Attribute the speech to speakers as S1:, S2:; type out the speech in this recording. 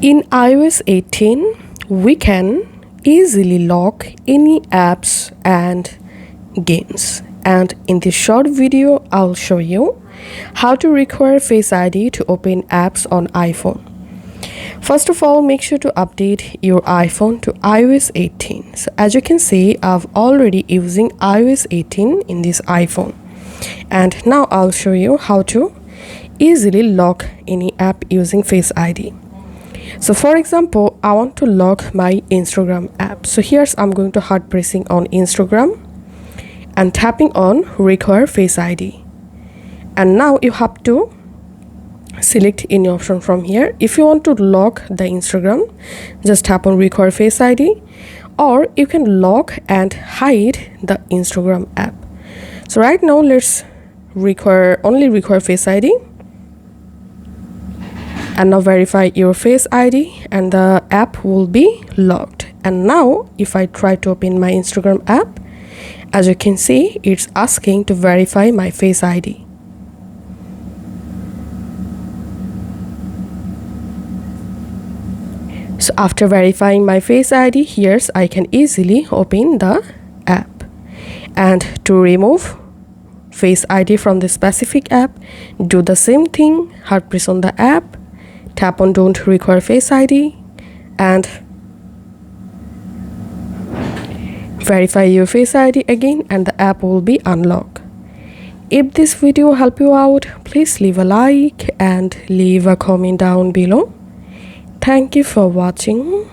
S1: In iOS 18, we can easily lock any apps and games. And in this short video, I'll show you how to require Face ID to open apps on iPhone. First of all, make sure to update your iPhone to iOS 18. So as you can see, I've already using iOS 18 in this iPhone. And now I'll show you how to easily lock any app using Face ID. So for example, I want to lock my Instagram app. So here's I'm going to hard pressing on Instagram and tapping on require Face ID. And now you have to select any option from here. If you want to lock the Instagram, just tap on require Face ID, or you can lock and hide the Instagram app. So right now let's only require Face ID. And now verify your Face ID and the app will be locked. And now if I try to open my Instagram app, as you can see, it's asking to verify my Face ID. So after verifying my Face ID, here's I can easily open the app. And to remove Face ID from the specific app, do the same thing, hard press on the app, tap on don't require Face ID and verify your Face ID again, and the app will be unlocked. If this video helped you out, please leave a like and leave a comment down below. Thank you for watching.